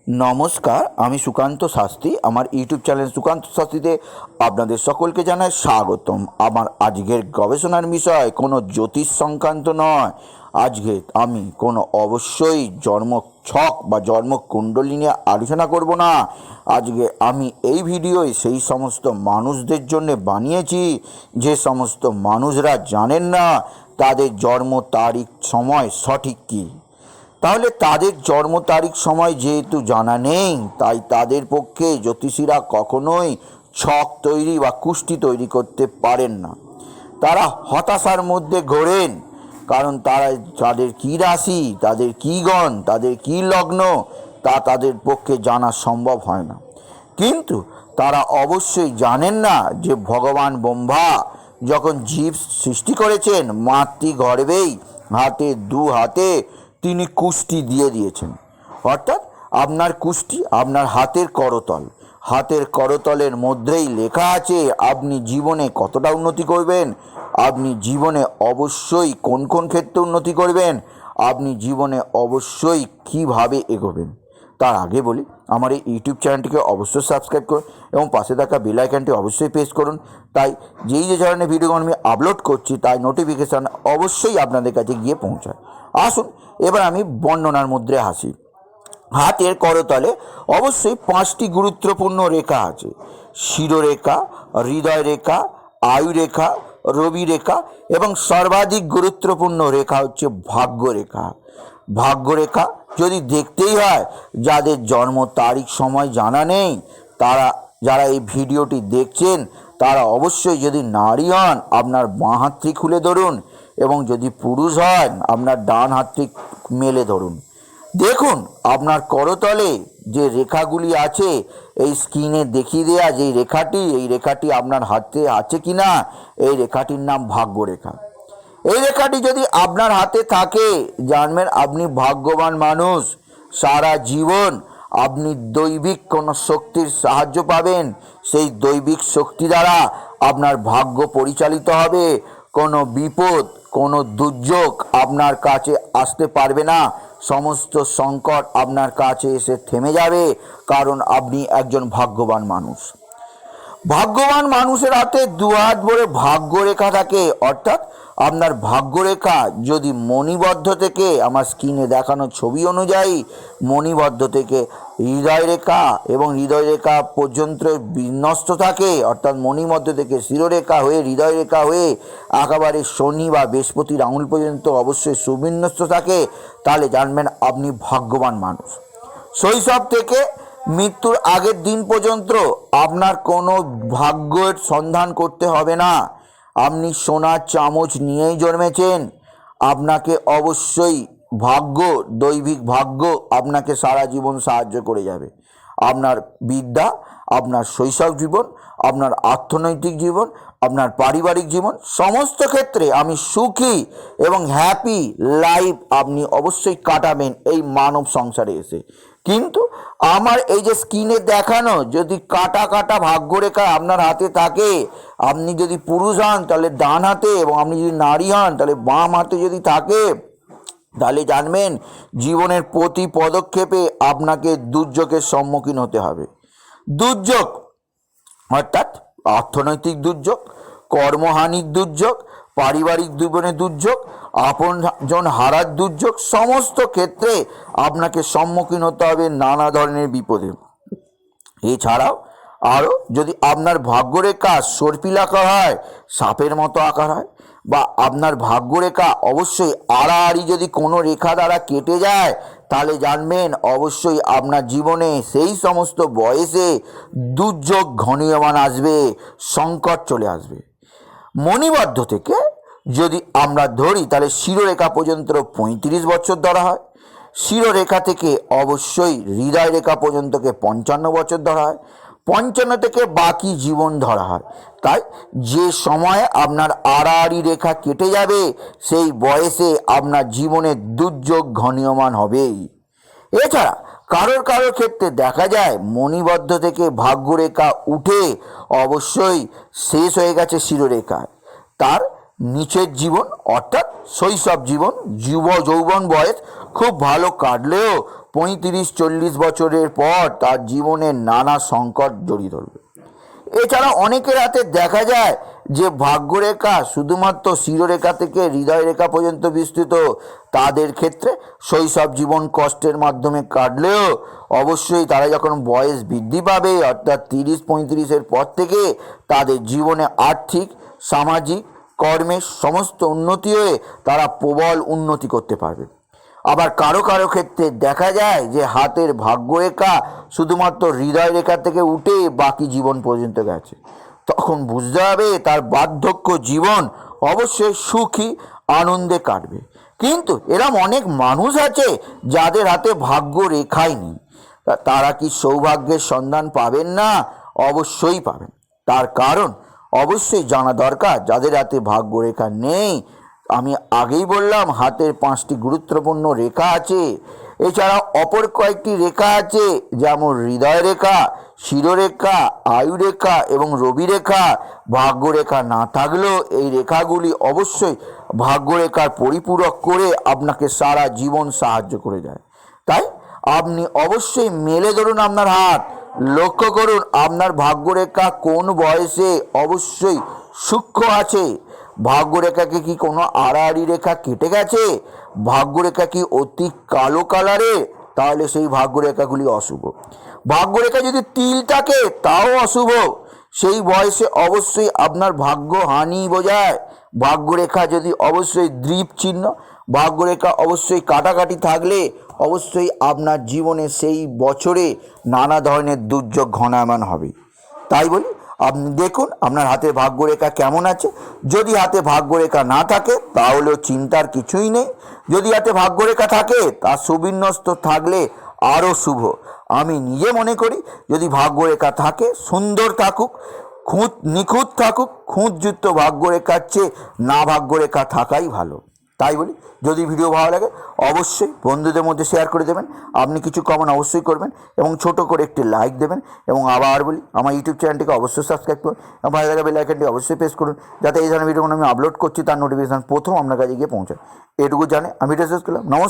নমস্কার, আমি সুকান্ত শাস্ত্রী। আমার ইউটিউব চ্যানেল সুকান্ত শাস্ত্রীতে আপনাদের সকলকে জানাই স্বাগতম। আমার আজকের গবেষণার বিষয় কোনো জ্যোতিষ সংক্রান্ত নয়। আজকে আমি কোনো অবশ্যই জন্ম ছক বা জন্মকুণ্ডলী নিয়ে আলোচনা করব না। আজকে আমি এই ভিডিওয় সেই সমস্ত মানুষদের জন্য বানিয়েছি যে সমস্ত মানুষরা জানেন না তাদের জন্ম তারিখ সময় সঠিক কী। তাহলে তাদের জন্ম তারিখ সময় যেহেতু জানা নেই, তাই তাদের পক্ষে জ্যোতিষীরা কখনোই ছক তৈরি বা কুষ্টি তৈরি করতে পারেন না। তারা হতাশার মধ্যে ঘোরেন, কারণ তাদের কী রাশি, তাদের কী গণ, তাদের কী লগ্ন তা তাদের পক্ষে জানা সম্ভব হয় না। কিন্তু তারা অবশ্যই জানেন না যে ভগবান ব্রহ্মা যখন জীব সৃষ্টি করেছেন, মাতৃগর্ভেই দু হাতে তিনি কুষ্টি দিয়ে দিয়েছেন। অর্থাৎ আপনার কুষ্টি আপনার হাতের করতলের মধ্যেই লেখা আছে আপনি জীবনে কতটা উন্নতি করবেন, আপনি জীবনে অবশ্যই কোন কোন ক্ষেত্রে উন্নতি করবেন, আপনি জীবনে অবশ্যই কিভাবে এগোবেন। তার আগে বলি, আমার এই ইউটিউব চ্যানেলটিকে অবশ্যই সাবস্ক্রাইব করুন এবং পাশে থাকা বেল আইকনটি অবশ্যই প্রেস করুন। তাই যে ধরনের ভিডিও আমি আপলোড করছি তাই নোটিফিকেশান অবশ্যই আপনাদের কাছে গিয়ে পৌঁছায়। আসুন এবার আমি বর্ণনার মধ্যে আসি। হাতের করতলে অবশ্যই 5টি গুরুত্বপূর্ণ রেখা আছে: শিরোরেখা, হৃদয় রেখা, আয়ু রেখা, রবি রেখা এবং সর্বাধিক গুরুত্বপূর্ণ রেখা হচ্ছে ভাগ্যরেখা। ভাগ্যরেখা যদি দেখতেই হয়, যাদের জন্ম তারিখ সময় জানা নেই, যারা এই ভিডিওটি দেখছেন তারা অবশ্যই, যদি নারী হন আপনার বাঁ হাতটি খুলে ধরুন এবং যদি পুরুষ হন আপনার ডান হাতটি মেলে ধরুন। দেখুন আপনার করতলে যে রেখাগুলি আছে, এই স্ক্রিনে দেখিয়ে দেওয়া যে এই রেখাটি আপনার হাতে আছে কি না, এই রেখাটির নাম ভাগ্যরেখা। এই রেখাটি যদি আপনার হাতে থাকে, জানবেন আপনি ভাগ্যবান মানুষ। সারা জীবন আপনি দৈবিক কোনো শক্তির সাহায্য পাবেন, সেই দৈবিক শক্তি দ্বারা আপনার ভাগ্য পরিচালিত হবে। কোনো বিপদ, কোনো দুর্যোগ আপনার কাছে আসতে পারবে না। সমস্ত সংকট আপনার কাছে এসে থেমে যাবে, কারণ আপনি একজন ভাগ্যবান মানুষ। ভাগ্যবান মানুষের হাতে দু হাত ভরে ভাগ্যরেখা থাকে। অর্থাৎ আপনার ভাগ্যরেখা যদি মণিবদ্ধ থেকে, আমার স্ক্রিনে দেখানো ছবি অনুযায়ী মণিবদ্ধ থেকে হৃদয় রেখা এবং হৃদয় রেখা পর্যন্ত বিন্যস্ত থাকে, অর্থাৎ মণিবদ্ধ থেকে শিরোরেখা হয়ে হৃদয় রেখা হয়ে একেবারে শনি বা বৃহস্পতির আঙুল পর্যন্ত অবশ্যই সুবিন্যস্ত থাকে, তাহলে জানবেন আপনি ভাগ্যবান মানুষ। শৈশব থেকে মৃত্যুর আগের দিন পর্যন্ত আপনার কোনো ভাগ্যের সন্ধান করতে হবে না। আপনি সোনার চামচ নিয়েই জন্মেছেন, আপনাকে অবশ্যই দৈবিক ভাগ্য আপনাকে সারা জীবন সাহায্য করে যাবে। আপনার বিদ্যা, আপনার শৈশব জীবন, আপনার অর্থনৈতিক জীবন, আপনার পারিবারিক জীবন, সমস্ত ক্ষেত্রে আমি সুখী এবং হ্যাপি লাইফ আপনি অবশ্যই কাটাবেন এই মানব সংসারে এসে। কিন্তু আমার এই যে স্ক্রিনে দেখানো যদি কাটা কাটা ভাগ্যরেখা আপনার হাতে থাকে, আপনি যদি পুরুষ হন তাহলে ডান হাতে এবং আপনি যদি নারী হন তাহলে বাম হাতে যদি থাকে, তাহলে জানবেন জীবনের প্রতি পদক্ষেপে আপনাকে দুর্যোগের সম্মুখীন হতে হবে। দুর্যোগ অর্থাৎ অর্থনৈতিক দুর্যোগ, কর্মহানির দুর্যোগ, পারিবারিক জীবনের দুর্যোগ, আপনজন হারার দুর্যোগ, সমস্ত ক্ষেত্রে আপনাকে সম্মুখীন হতে হবে নানা ধরনের বিপদে। এছাড়াও আরও যদি আপনার ভাগ্যরেখা সর্পিলাকার হয়, সাপের মতো আকার হয়, বা আপনার ভাগ্যরেখা অবশ্যই আড়াআড়ি যদি কোনো রেখা দ্বারা কেটে যায়, তাহলে জানবেন অবশ্যই আপনার জীবনে সেই সমস্ত বয়সে দুর্যোগ ঘনীয়মান আসবে, সংকট চলে আসবে। মণিবদ্ধ থেকে যদি আমরা ধরি তাহলে শিরোরেখা পর্যন্ত 35 বছর ধরা হয়। শিরোরেখা থেকে অবশ্যই হৃদয় রেখা পর্যন্তকে 55 বছর ধরা হয়। 55 থেকে বাকি জীবন ধরা হয়। তাই যে সময়ে আপনার আড়াআড়ি রেখা কেটে যাবে, সেই বয়সে আপনার জীবনে দুর্যোগ ঘনীয়মান হবেই। এছাড়া কারোর ক্ষেত্রে দেখা যায় মণিবদ্ধ থেকে ভাগ্যরেখা উঠে অবশ্যই শেষ হয়ে গেছে শিরোরেখায়, তার নিচের জীবন অর্থাৎ শৈশব জীবন, যৌবন বয়স খুব ভালো কাটলেও 35-40 বছরের পর তার জীবনে নানা সংকট জড়িয়ে ধরবে। এছাড়া অনেকের হাতে দেখা যায় যে ভাগ্যরেখা শুধুমাত্র শিরোরেখা থেকে হৃদয় রেখা পর্যন্ত বিস্তৃত। তাদের ক্ষেত্রে শৈশব জীবন কষ্টের মাধ্যমে কাটলেও অবশ্যই তারা যখন বয়স বৃদ্ধি পাবে অর্থাৎ 30-35-এর পর থেকে তাদের জীবনে আর্থিক, সামাজিক, কর্মের সমস্ত উন্নতি হয়ে তারা প্রবল উন্নতি করতে পারবে। আবার কারো কারো ক্ষেত্রে দেখা যায় যে হাতের ভাগ্যরেখা শুধুমাত্র হৃদয় রেখা থেকে উঠে বাকি জীবন পর্যন্ত গেছে। তখন বুঝতে হবে তার বার্ধক্য জীবন অবশ্যই সুখী আনন্দে কাটবে। কিন্তু এরম অনেক মানুষ আছে যাদের হাতে ভাগ্য রেখাই নেই। তারা কি সৌভাগ্যের সন্ধান পাবেন না? অবশ্যই পাবেন। তার কারণ অবশ্যই জানা দরকার যাদের হাতে ভাগ্য রেখা নেই। আমি আগেই বললাম হাতের 5টি গুরুত্বপূর্ণ রেখা আছে। এছাড়া অপর কয়েকটি রেখা আছে, যেমন হৃদয় রেখা, শিরোরেখা, আয়ুরেখা এবং রবিরেখা। ভাগ্যরেখা না থাকলেও এই রেখাগুলি অবশ্যই ভাগ্যরেখার পরিপূরক করে আপনাকে সারা জীবন সাহায্য করে যায়। তাই আপনি অবশ্যই মেলে ধরুন আপনার হাত, লক্ষ্য করুন আপনার ভাগ্যরেখা কোন বয়সে অবশ্যই সূক্ষ্ম আছে। ভাগ্যরেখাকে কি কোনো আড়াআড়ি রেখা কেটে গেছে? ভাগ্যরেখা কি অতি কালো কালারে? তাহলে সেই ভাগ্যরেখাগুলি অশুভ। ভাগ্যরেখা যদি তিল থাকে তাও অশুভ। সেই বয়সে অবশ্যই আপনার ভাগ্য হানি বোঝায়। ভাগ্যরেখা যদি অবশ্যই দ্বীপ চিহ্ন, ভাগ্যরেখা অবশ্যই কাটাকাটি থাকলে অবশ্যই আপনার জীবনে সেই বছরে নানা ধরনের দুর্যোগ ঘনায়মান হবে। তাই বলি আপনি দেখুন আপনার হাতে ভাগ্যরেখা কেমন আছে। যদি হাতে ভাগ্যরেখা না থাকে তাহলেও চিন্তার কিছুই নেই। যদি হাতে ভাগ্যরেখা থাকে তা সুবিন্যস্ত থাকলে আরও শুভ। আমি নিজে মনে করি যদি ভাগ্যরেখা থাকে সুন্দর থাকুক, নিখুঁত থাকুক, খুঁতযুক্ত ভাগ্যরেখার চেয়ে না ভাগ্যরেখা থাকাই ভালো। তাই বলি যদি ভিডিও ভালো লাগে অবশ্যই বন্ধুদের মধ্যে শেয়ার করে দেবেন। আপনি কিছু কমেন্ট অবশ্যই করবেন এবং ছোট করে একটি লাইক দেবেন। এবং আবার বলি আমার ইউটিউব চ্যানেলটিকে অবশ্যই সাবস্ক্রাইব করুন এবং ভালো লাগা বেল আইকনটি অবশ্যই প্রেস করুন, যাতে এই ধরনের ভিডিও আমি আপলোড করছি তার নোটিফিকেশন প্রথম আপনার কাছে গিয়ে পৌঁছায়। এটুকু জানে আমি ভিডিও শেষ করলাম। নমস্কার।